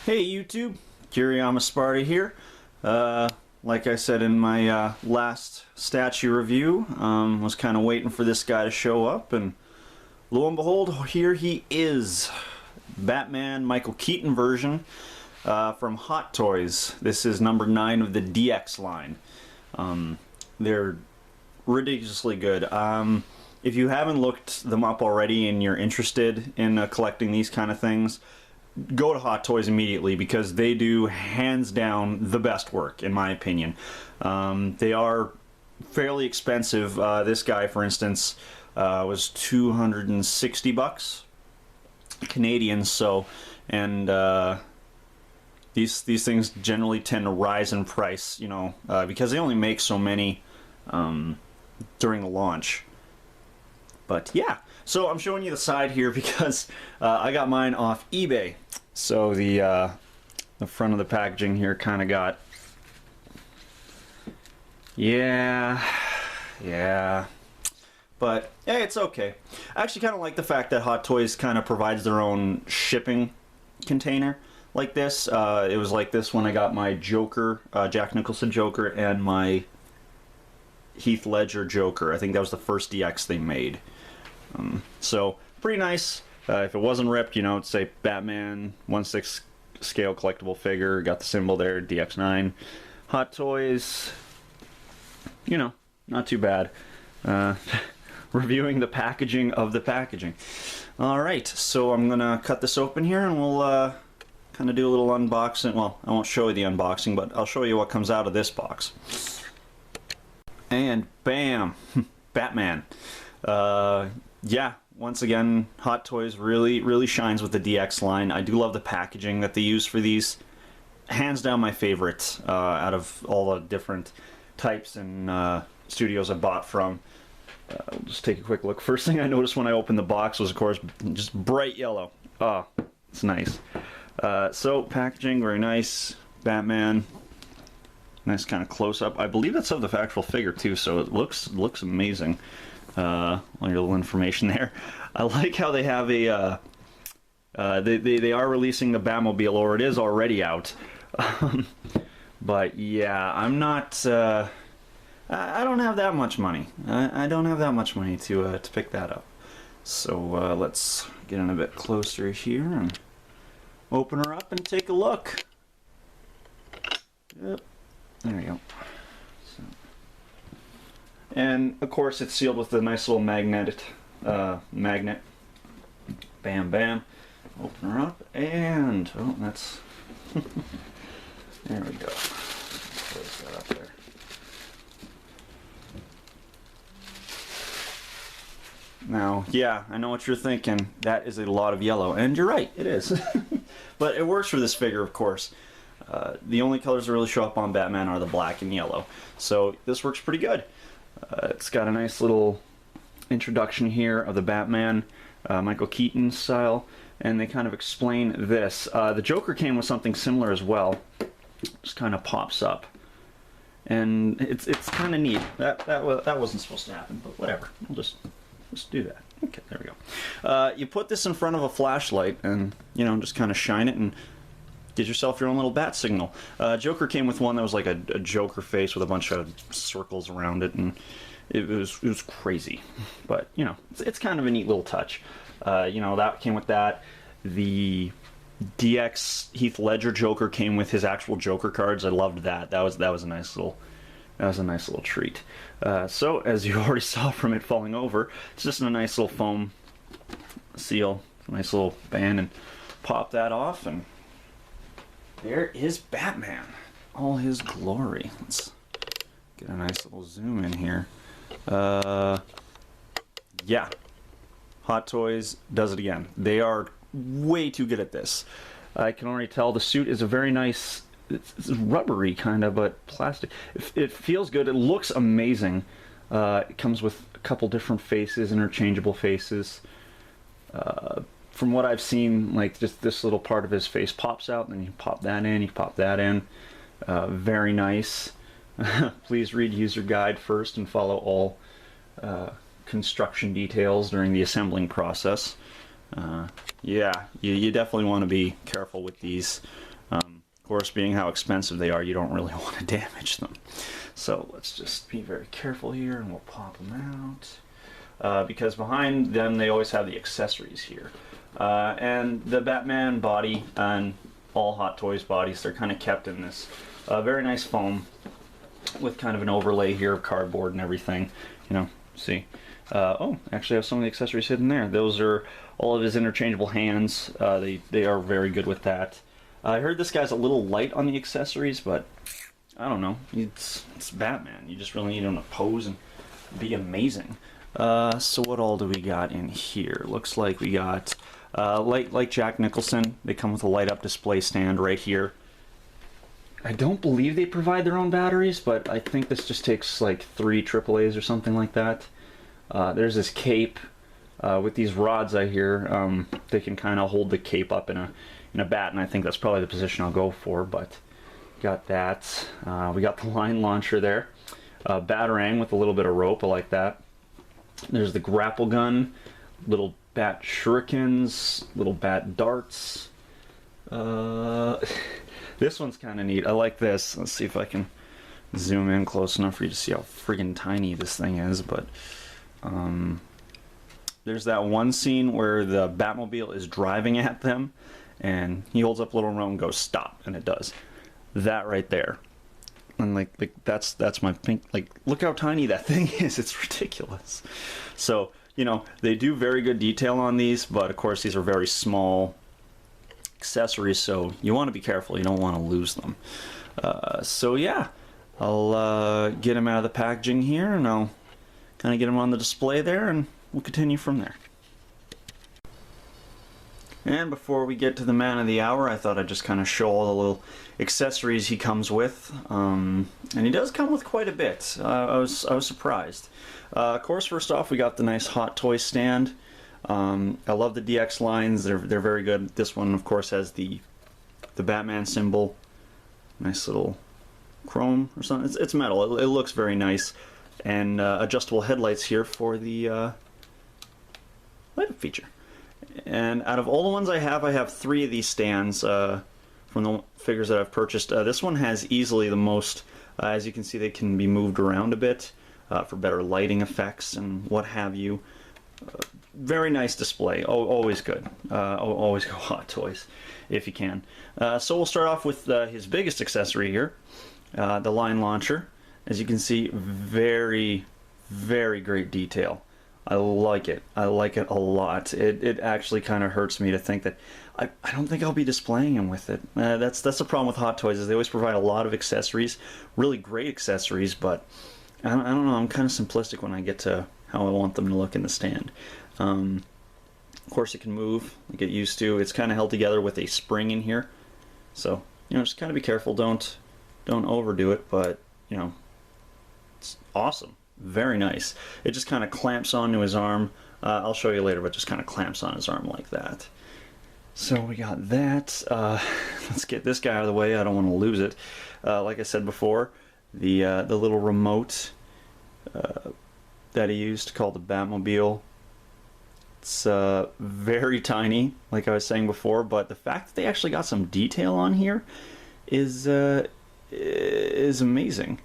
Hey YouTube, Kiriyama Sparta here. Like I said in my last statue review, was kind of waiting for this guy to show up, and lo and behold, here he is. Batman Michael Keaton version from Hot Toys. This is number 9 of the DX line. They're ridiculously good. If you haven't looked them up already and you're interested in collecting these kind of things, go to Hot Toys immediately, because they do hands down the best work in my opinion. They are fairly expensive. This guy, for instance, was 260 bucks Canadian. So, and these things generally tend to rise in price, you know, because they only make so many during the launch. But yeah, so I'm showing you the side here because I got mine off eBay. So the front of the packaging here kind of got, yeah, but hey, it's okay. I actually kind of like the fact that Hot Toys kind of provides their own shipping container like this. It was like this when I got my Joker, Jack Nicholson Joker, and my Heath Ledger Joker. I think that was the first DX they made. So pretty nice. If it wasn't ripped, you know, it'd say Batman 1/6 scale collectible figure. Got the symbol there, DX09. Hot Toys, you know, not too bad. Reviewing the packaging of the packaging. Alright, so I'm gonna cut this open here and we'll kind of do a little unboxing. Well, I won't show you the unboxing, but I'll show you what comes out of this box. And bam! Batman. Yeah, once again, Hot Toys really shines with the DX line. I do love the packaging that they use for these. Hands down my favorite out of all the different types and studios I bought from. We'll just take a quick look. First thing I noticed when I opened the box was, of course, just bright yellow. Oh, it's nice. So, packaging, very nice. Batman. Nice kind of close-up. I believe that's of the actual figure, too, so it looks amazing. All your little information there. I like how they have a they are releasing the Batmobile, or it is already out. But yeah, I'm not I don't have that much money. I don't have that much money to pick that up. So let's get in a bit closer here and open her up and take a look. Yep, there we go. And of course it's sealed with a nice little magnet. Bam, bam. Open her up, and oh, that's there we go. Close that up there. Now, yeah, I know what you're thinking. That is a lot of yellow, and you're right, it is. But it works for this figure, of course. The only colors that really show up on Batman are the black and yellow, so this works pretty good. It's got a nice little introduction here of the Batman, Michael Keaton style, and they kind of explain this. The Joker came with something similar as well. Just kind of pops up, and it's kind of neat. That wasn't supposed to happen, but whatever. We'll just do that. Okay, there we go. You put this in front of a flashlight, and you know, just kind of shine it and get yourself your own little bat signal. Joker came with one that was like a Joker face with a bunch of circles around it, and it was crazy. But you know, it's kind of a neat little touch. You know, that came with that. The DX Heath Ledger Joker came with his actual Joker cards. I loved that. That was a nice little treat. So as you already saw from it falling over, it's just a nice little foam seal, a nice little band, and pop that off, and there is Batman, all his glory. Let's get a nice little zoom in here. Yeah, Hot Toys does it again. They are way too good at this. I can already tell the suit is a very nice, it's rubbery kind of, but plastic. It feels good. It looks amazing. It comes with a couple different faces, interchangeable faces. From what I've seen, like just this little part of his face pops out, and then you pop that in, you pop that in. Very nice. Please read user guide first and follow all construction details during the assembling process. Yeah, you definitely want to be careful with these. course, being how expensive they are, you don't really want to damage them. So let's just be very careful here, and we'll pop them out. Because behind them, they always have the accessories here. And the Batman body and all Hot Toys bodies, they're kind of kept in this very nice foam with kind of an overlay here of cardboard and everything. You know, see. Oh, actually I have some of the accessories hidden there. Those are all of his interchangeable hands. They are very good with that. I heard this guy's a little light on the accessories, but I don't know. It's Batman. You just really need him to pose and be amazing. So what all do we got in here? Looks like we got, like Jack Nicholson, they come with a light-up display stand right here. I don't believe they provide their own batteries, but I think this just takes like 3 AAAs or something like that. There's this cape with these rods I hear. They can kind of hold the cape up in a bat, and I think that's probably the position I'll go for, but got that. We got the line launcher there. Batarang with a little bit of rope, I like that. There's the grapple gun, little bat shurikens, little bat darts. This one's kind of neat. I like this. Let's see if I can zoom in close enough for you to see how friggin' tiny this thing is, but there's that one scene where the Batmobile is driving at them, and he holds up a little remote and goes stop, and it does. That right there. And like that's my pink, like, look how tiny that thing is. It's ridiculous. So, you know, they do very good detail on these, but of course these are very small accessories, so you want to be careful. You don't want to lose them. So yeah, I'll get them out of the packaging here, and I'll kind of get them on the display there, and we'll continue from there. And before we get to the man of the hour, I thought I'd just kind of show all the little accessories he comes with. And he does come with quite a bit. I was surprised. Of course, first off, we got the nice Hot Toy stand. I love the DX lines. They're very good. This one, of course, has the Batman symbol. Nice little chrome or something. It's metal. It looks very nice. And adjustable headlights here for the light-up feature. And out of all the ones I have 3 of these stands from the figures that I've purchased. This one has easily the most. As you can see, they can be moved around a bit for better lighting effects and what have you. Very nice display. Always good. Always go Hot Toys if you can. So we'll start off with his biggest accessory here, the line launcher. As you can see, very, very great detail. I like it. I like it a lot. It actually kind of hurts me to think that I don't think I'll be displaying him with it. That's the problem with Hot Toys, is they always provide a lot of accessories, really great accessories, but I don't know. I'm kind of simplistic when I get to how I want them to look in the stand. Of course, it can move. You get used to. It's kind of held together with a spring in here, so you know, just kind of be careful. Don't overdo it. But you know, it's awesome. Very nice. It just kind of clamps onto his arm. I'll show you later, but just kind of clamps on his arm like that. So we got that. Let's get this guy out of the way. I don't want to lose it. Like I said before, the little remote that he used called the Batmobile. It's very tiny, like I was saying before, but the fact that they actually got some detail on here is amazing.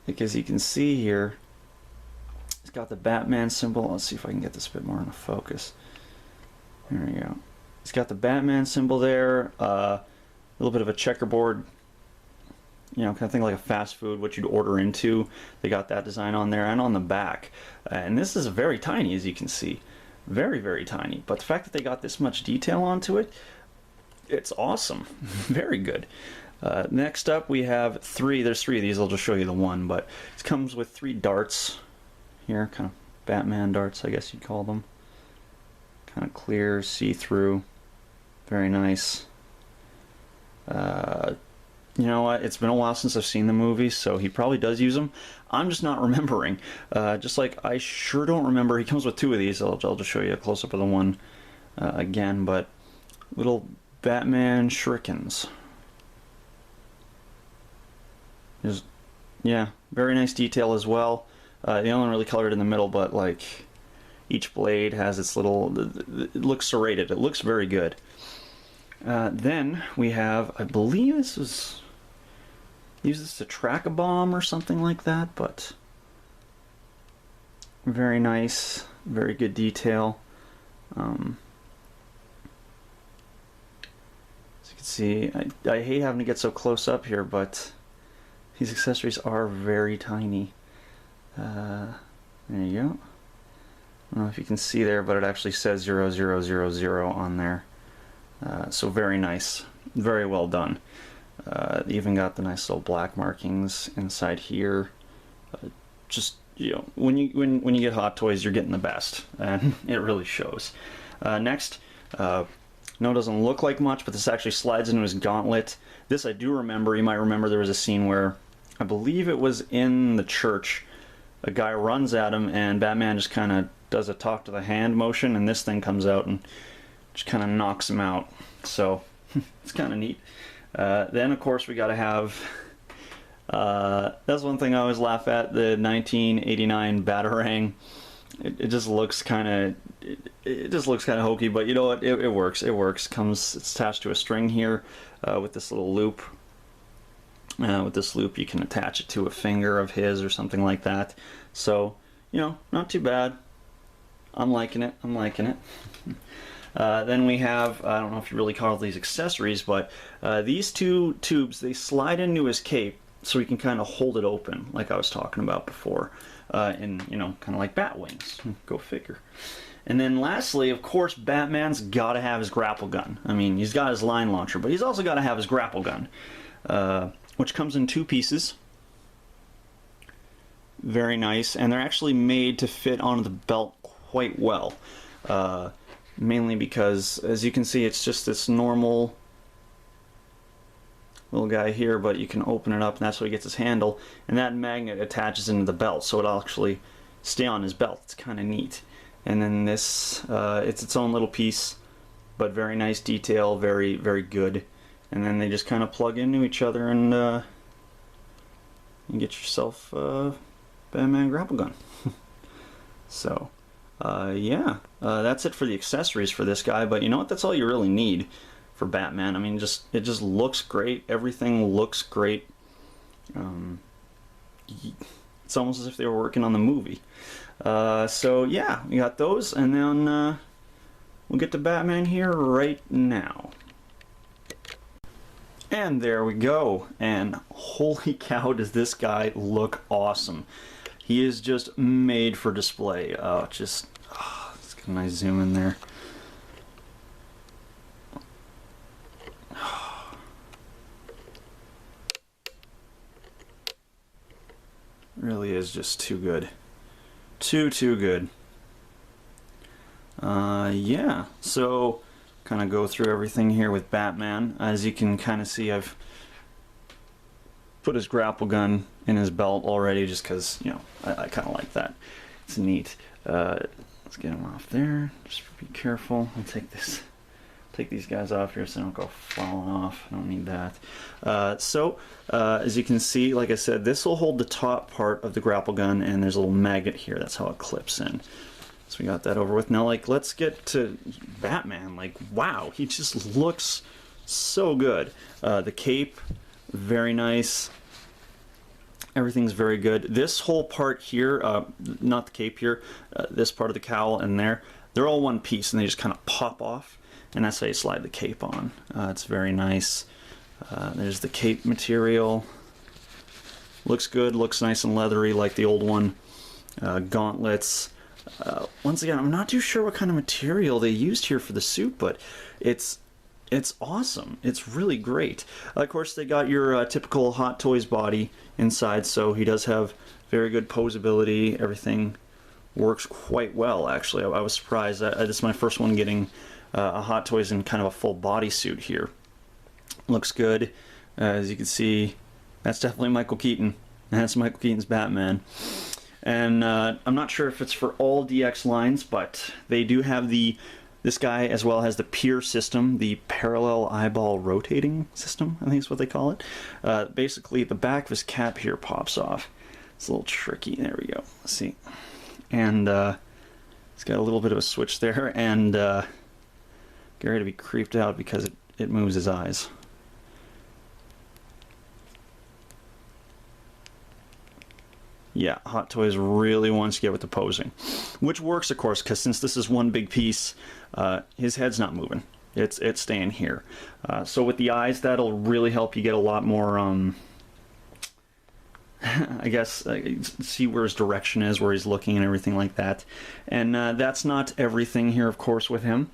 Because you can see here, it's got the Batman symbol. Let's see if I can get this a bit more into focus. There we go. It's got the Batman symbol there, a little bit of a checkerboard, you know, kind of thing like a fast food, what you'd order into. They got that design on there and on the back. And this is very tiny, as you can see. Very, very tiny. But the fact that they got this much detail onto it, it's awesome. Very good. Next up we have 3, there's 3 of these, I'll just show you the one, but it comes with 3 darts here, kind of Batman darts I guess you'd call them. Kind of clear, see-through, very nice. You know what, it's been a while since I've seen the movie, so he probably does use them. I'm just not remembering. Just like I sure don't remember, he comes with 2 of these. I'll just show you a close-up of the one again, but little Batman shurikens. Yeah, very nice detail as well. The only one really colored in the middle, but like each blade has its little. It looks serrated. It looks very good. Then we have, I believe this was, use this to track a bomb or something like that, but very nice, very good detail. As you can see, I hate having to get so close up here, but these accessories are very tiny. There you go. I don't know if you can see there, but it actually says 0000 on there. So very nice, very well done. Even got the nice little black markings inside here. Just, you know, when you get Hot Toys, you're getting the best, and it really shows. Next, no, it doesn't look like much, but this actually slides into his gauntlet. This I do remember. You might remember there was a scene where, I believe it was in the church, a guy runs at him, and Batman just kind of does a talk to the hand motion, and this thing comes out and just kind of knocks him out. So it's kind of neat. Then of course we got to have. That's one thing I always laugh at, the 1989 Batarang. It just looks kind of, it just looks kind of hokey, but you know what? It works. It works. It's attached to a string here with this little loop. With this loop, you can attach it to a finger of his or something like that. So, you know, not too bad. I'm liking it. I'm liking it. Then we have, I don't know if you really call these accessories, but these two tubes, they slide into his cape so he can kind of hold it open, like I was talking about before, in, you know, kind of like bat wings. Go figure. And then lastly, of course, Batman's got to have his grapple gun. I mean, he's got his line launcher, but he's also got to have his grapple gun, which comes in 2 pieces. Very nice, and they're actually made to fit onto the belt quite well. Mainly because, as you can see, it's just this normal little guy here, but you can open it up, and that's where he gets his handle, and that magnet attaches into the belt, so it'll actually stay on his belt. It's kind of neat. And then this, it's its own little piece, but very nice detail, very, very good. And then they just kind of plug into each other, and you get yourself a Batman grapple gun. So, yeah, that's it for the accessories for this guy, but you know what? That's all you really need for Batman. I mean, it just looks great. Everything looks great. It's almost as if they were working on the movie. So yeah, we got those, and then we'll get to Batman here right now. And there we go, and holy cow, does this guy look awesome. He is just made for display. Let's get a nice zoom in there. Really is just too good. Too good. Yeah, so kind of go through everything here with Batman. As you can kind of see, I've put his grapple gun in his belt already just because, you know, I kind of like that. It's neat. Let's get him off there. Just be careful. I'll take these guys off here so they don't go falling off. I don't need that. As you can see, like I said, this will hold the top part of the grapple gun, and there's a little magnet here. That's how it clips in. So we got that over with. Now, like, let's get to Batman. Like, wow, he just looks so good. The cape, very nice. Everything's very good. This whole part here, not the cape here, this part of the cowl and there, they're all one piece, and they just kind of pop off. And that's how you slide the cape on. It's very nice. There's the cape material. Looks good, looks nice and leathery like the old one. Gauntlets. Once again, I'm not too sure what kind of material they used here for the suit, but it's awesome. It's really great. Of course, they got your typical Hot Toys body inside, so he does have very good posability. Everything works quite well, actually. I was surprised. This is my first one getting a Hot Toys in kind of a full body suit here. Looks good. As you can see, that's definitely Michael Keaton. That's Michael Keaton's Batman. And I'm not sure if it's for all DX lines, but they do have this guy as well has the PEER system, the parallel eyeball rotating system, I think is what they call it. Basically, the back of his cap here pops off. It's a little tricky. There we go. Let's see. And it's got a little bit of a switch there, and get ready to be creeped out because it moves his eyes. Yeah, Hot Toys really wants to get with the posing, which works, of course, because since this is one big piece, his head's not moving. It's staying here. So with the eyes, that'll really help you get a lot more, I guess, see where his direction is, where he's looking and everything like that. And that's not everything here, of course, with him.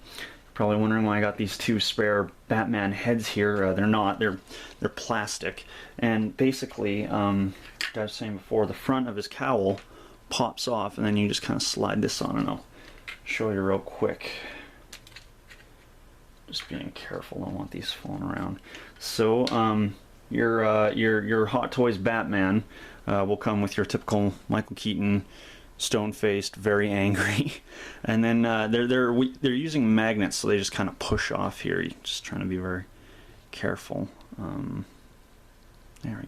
Probably wondering why I got these two spare Batman heads here. They're not. They're plastic. And basically, I was saying before, the front of his cowl pops off, and then you just kind of slide this on, and I'll show you real quick. Just being careful, I don't want these falling around. So your Hot Toys Batman will come with your typical Michael Keaton, stone-faced, very angry, and then they're using magnets, so they just kind of push off here. You're just trying to be very careful. There we go.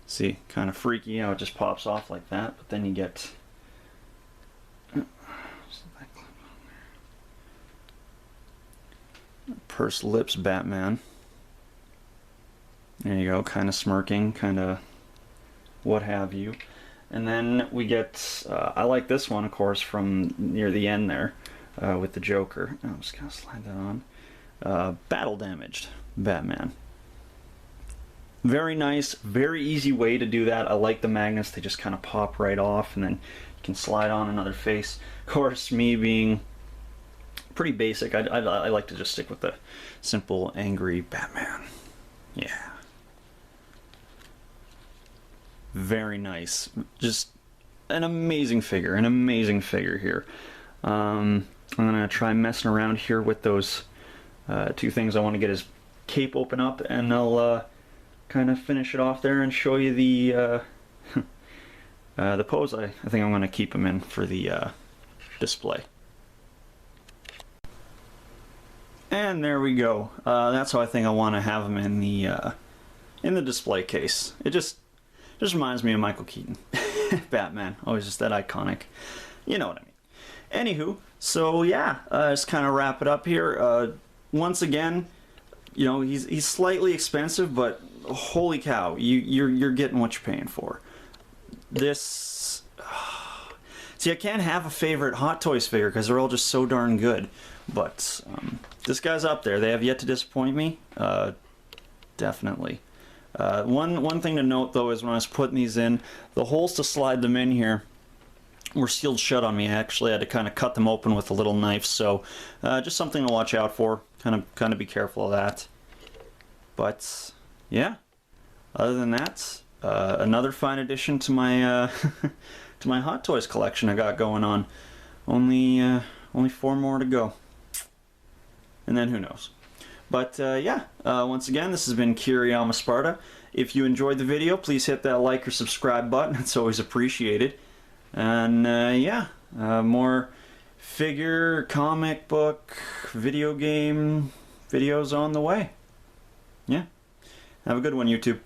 See, kind of freaky how it just pops off like that, but then you get pursed lips Batman. There you go, kind of smirking, kind of what have you. And then we get, I like this one, of course, from near the end there, with the Joker. I'm just going to slide that on. Battle damaged Batman. Very nice, very easy way to do that. I like the magnets, they just kind of pop right off, and then you can slide on another face. Of course, me being pretty basic, I like to just stick with the simple, angry Batman. Yeah. Very nice. Just an amazing figure here. I'm gonna try messing around here with those two things. I want to get his cape open up, and I'll kind of finish it off there and show you the pose. I think I'm gonna keep him in for the display. And there we go. That's how I think I want to have him in the display case. It just reminds me of Michael Keaton. Batman, always just that iconic. You know what I mean. Anywho, so yeah, just kind of wrap it up here. Once again, you know, he's slightly expensive, but holy cow, you're getting what you're paying for. This, see, I can't have a favorite Hot Toys figure because they're all just so darn good. But this guy's up there. They have yet to disappoint me. Definitely. One thing to note though is when I was putting these in, the holes to slide them in here were sealed shut on me. I actually had to kind of cut them open with a little knife, so just something to watch out for. Kind of be careful of that. But yeah, other than that, another fine addition to my to my Hot Toys collection I got going on. Only 4 more to go, and then who knows. But yeah, once again, this has been Kiriyama Sparta. If you enjoyed the video, please hit that like or subscribe button. It's always appreciated. And yeah, more figure, comic book, video game videos on the way. Yeah. Have a good one, YouTube.